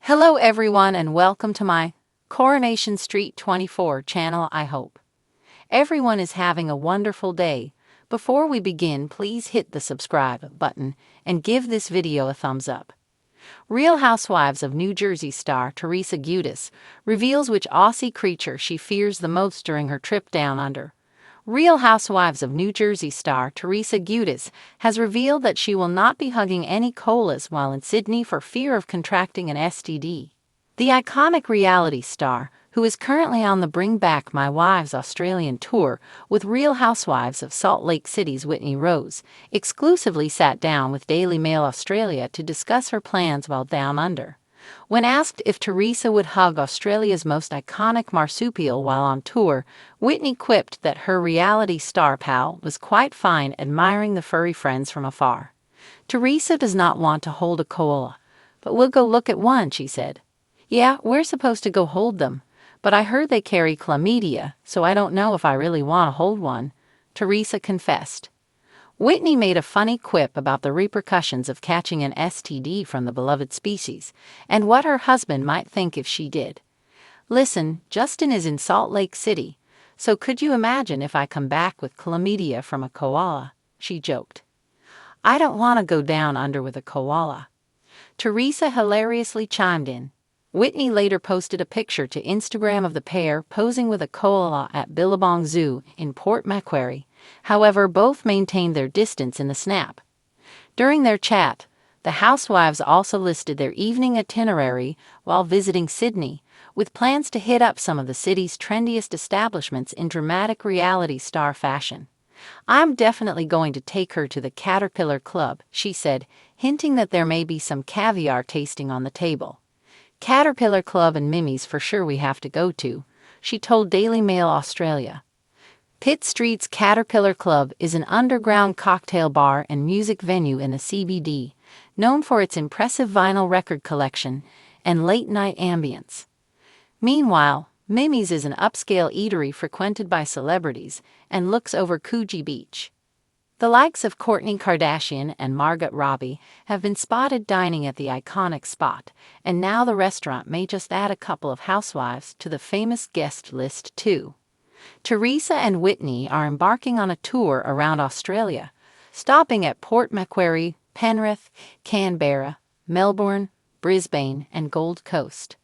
Hello everyone and welcome to my Coronation Street 24 channel. I hope everyone is having a wonderful day. Before we begin, please hit the subscribe button and give this video a thumbs up. Real Housewives of New Jersey star Teresa Giudice reveals which Aussie creature she fears the most during her trip down under. Real Housewives of New Jersey star Teresa Giudice has revealed that she will not be hugging any koalas while in Sydney for fear of contracting an STD. The iconic reality star, who is currently on the Bring Back My Wives Australian tour with Real Housewives of Salt Lake City's Whitney Rose, exclusively sat down with Daily Mail Australia to discuss her plans while down under. When asked if Teresa would hug Australia's most iconic marsupial while on tour, Whitney quipped that her reality star pal was quite fine admiring the furry friends from afar. Teresa does not want to hold a koala, but we'll go look at one, she said. Yeah, we're supposed to go hold them, but I heard they carry chlamydia, so I don't know if I really want to hold one, Teresa confessed. Whitney made a funny quip about the repercussions of catching an STD from the beloved species, and what her husband might think if she did. Listen, Justin is in Salt Lake City, so could you imagine if I come back with chlamydia from a koala, she joked. I don't want to go down under with a koala. Teresa hilariously chimed in. Whitney later posted a picture to Instagram of the pair posing with a koala at Billabong Zoo in Port Macquarie. However, both maintained their distance in the snap. During their chat, the housewives also listed their evening itinerary while visiting Sydney, with plans to hit up some of the city's trendiest establishments in dramatic reality star fashion. I'm definitely going to take her to the Caterpillar Club, she said, hinting that there may be some caviar tasting on the table. Caterpillar Club and Mimi's for sure we have to go to, she told Daily Mail Australia. Pitt Street's Caterpillar Club is an underground cocktail bar and music venue in the CBD, known for its impressive vinyl record collection and late-night ambience. Meanwhile, Mimi's is an upscale eatery frequented by celebrities and looks over Coogee Beach. The likes of Kourtney Kardashian and Margot Robbie have been spotted dining at the iconic spot, and now the restaurant may just add a couple of housewives to the famous guest list too. Teresa and Whitney are embarking on a tour around Australia, stopping at Port Macquarie, Penrith, Canberra, Melbourne, Brisbane, and Gold Coast.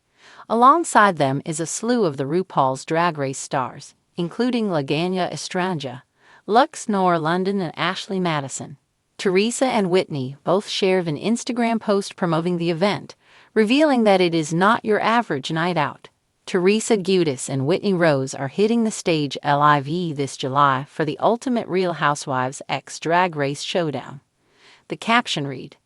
Alongside them is a slew of the RuPaul's Drag Race stars, including Laganya Estranja, Lux Noor London, and Ashley Madison. Teresa and Whitney both shared an Instagram post promoting the event, revealing that it is not your average night out. Teresa Giudice and Whitney Rose are hitting the stage live this July for the ultimate Real Housewives X Drag Race showdown. The caption read,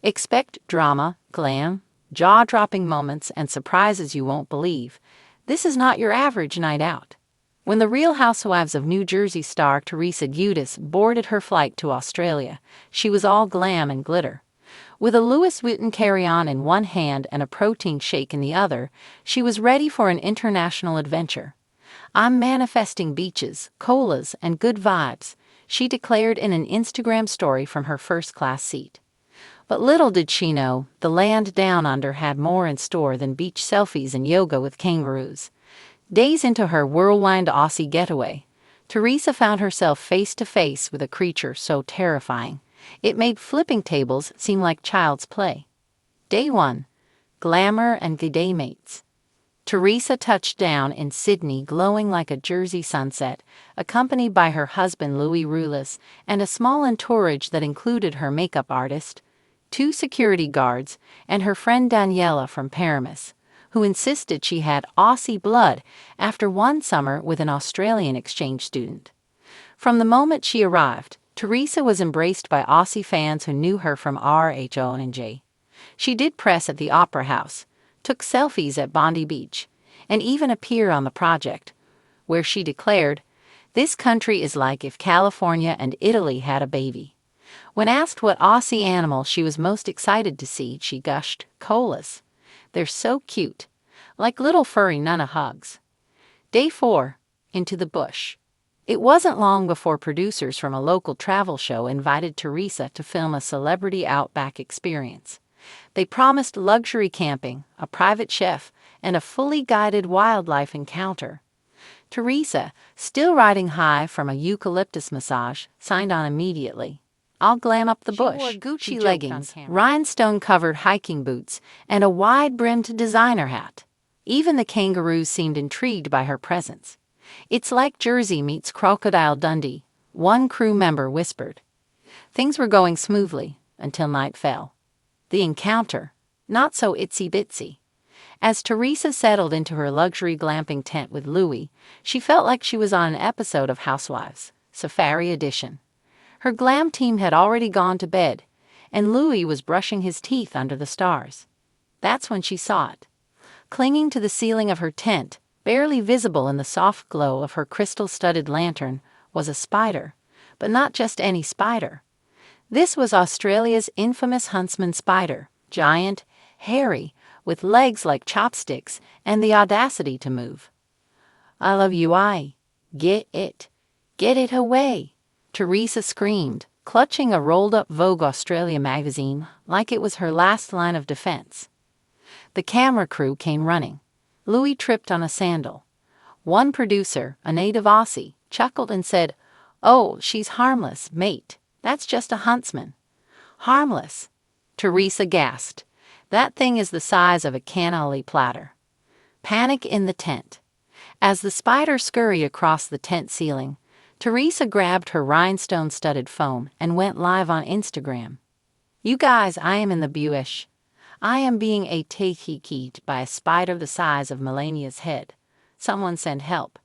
"Expect drama, glam, jaw-dropping moments, and surprises you won't believe. This is not your average night out." When the Real Housewives of New Jersey star Teresa Giudice boarded her flight to Australia, she was all glam and glitter. With a Louis Vuitton carry-on in one hand and a protein shake in the other, she was ready for an international adventure. I'm manifesting beaches, colas, and good vibes, she declared in an Instagram story from her first-class seat. But little did she know, the land down under had more in store than beach selfies and yoga with kangaroos. Days into her whirlwind Aussie getaway, Teresa found herself face-to-face with a creature so terrifying, it made flipping tables seem like child's play. Day 1. Glamour and g'day mates. Teresa touched down in Sydney glowing like a Jersey sunset, accompanied by her husband Louis Roulis and a small entourage that included her makeup artist, 2 security guards, and her friend Daniela from Paramus, who insisted she had Aussie blood after one summer with an Australian exchange student. From the moment she arrived, Teresa was embraced by Aussie fans who knew her from RHONJ. She did press at the Opera House, took selfies at Bondi Beach, and even appeared on The Project, where she declared, "This country is like if California and Italy had a baby." When asked what Aussie animal she was most excited to see, she gushed, "Koalas. They're so cute, like little furry Nana hugs." Day 4. Into the bush. It wasn't long before producers from a local travel show invited Teresa to film a celebrity outback experience. They promised luxury camping, a private chef, and a fully guided wildlife encounter. Teresa, still riding high from a eucalyptus massage, signed on immediately. I'll glam up the bush. She wore Gucci leggings, rhinestone-covered hiking boots, and a wide-brimmed designer hat. Even the kangaroos seemed intrigued by her presence. "It's like Jersey meets Crocodile Dundee," one crew member whispered. Things were going smoothly until night fell. The encounter, not so itsy-bitsy. As Teresa settled into her luxury glamping tent with Louie, she felt like she was on an episode of Housewives, Safari Edition. Her glam team had already gone to bed, and Louie was brushing his teeth under the stars. That's when she saw it. Clinging to the ceiling of her tent, barely visible in the soft glow of her crystal-studded lantern, was a spider, but not just any spider. This was Australia's infamous huntsman spider, giant, hairy, with legs like chopsticks and the audacity to move. "I love you, get it away," Teresa screamed, clutching a rolled-up Vogue Australia magazine like it was her last line of defense. The camera crew came running. Louie tripped on a sandal. One producer, a native Aussie, chuckled and said, "Oh, she's harmless, mate. That's just a huntsman." "Harmless?" Teresa gasped. "That thing is the size of a cannoli platter." Panic in the tent. As the spider scurried across the tent ceiling, Teresa grabbed her rhinestone-studded phone and went live on Instagram. "You guys, I am in the bush. I am being attacked by a spider the size of Melania's head. Someone send help."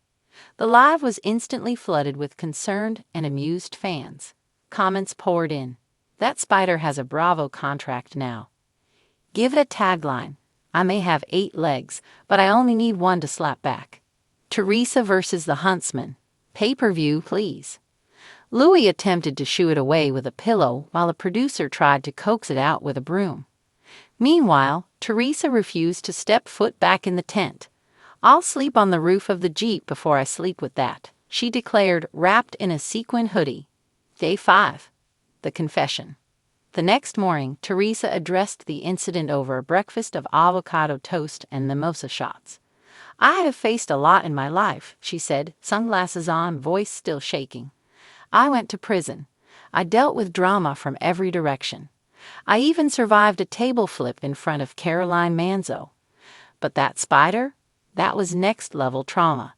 The live was instantly flooded with concerned and amused fans. Comments poured in. "That spider has a Bravo contract now. Give it a tagline. I may have 8 legs, but I only need one to slap back. Teresa versus the huntsman. Pay-per-view, please." Louie attempted to shoo it away with a pillow while a producer tried to coax it out with a broom. Meanwhile, Teresa refused to step foot back in the tent. "I'll sleep on the roof of the Jeep before I sleep with that," she declared, wrapped in a sequin hoodie. Day 5. The confession. The next morning, Teresa addressed the incident over a breakfast of avocado toast and mimosa shots. "I have faced a lot in my life," she said, sunglasses on, voice still shaking. "I went to prison. I dealt with drama from every direction. I even survived a table flip in front of Caroline Manzo. But that spider? That was next-level trauma."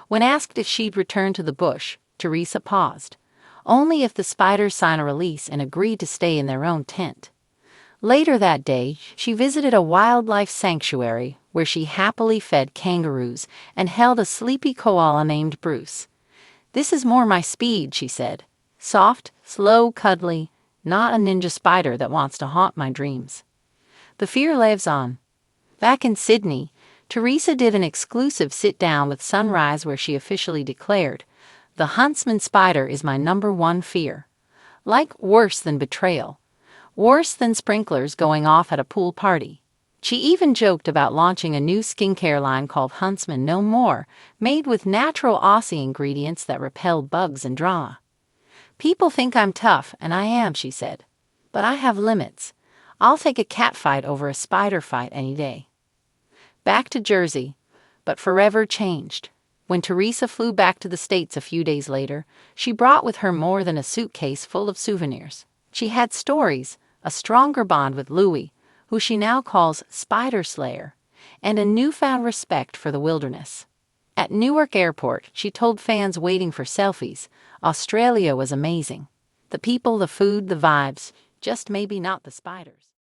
When asked if she'd return to the bush, Teresa paused. Only if the spiders sign a release and agree to stay in their own tent. Later that day, she visited a wildlife sanctuary where she happily fed kangaroos and held a sleepy koala named Bruce. "This is more my speed," she said. "Soft, slow, cuddly, not a ninja spider that wants to haunt my dreams." The fear lives on. Back in Sydney, Teresa did an exclusive sit-down with Sunrise where she officially declared, "The huntsman spider is my #1 fear. Like worse than betrayal. Worse than sprinklers going off at a pool party." She even joked about launching a new skincare line called Huntsman No More, made with natural Aussie ingredients that repel bugs and drama. "People think I'm tough, and I am," she said. "But I have limits. I'll take a cat fight over a spider fight any day." Back to Jersey, but forever changed. When Teresa flew back to the States a few days later, she brought with her more than a suitcase full of souvenirs. She had stories, a stronger bond with Louie, who she now calls Spider Slayer, and a newfound respect for the wilderness. At Newark Airport, she told fans waiting for selfies, Australia was amazing. The people, the food, the vibes, just maybe not the spiders.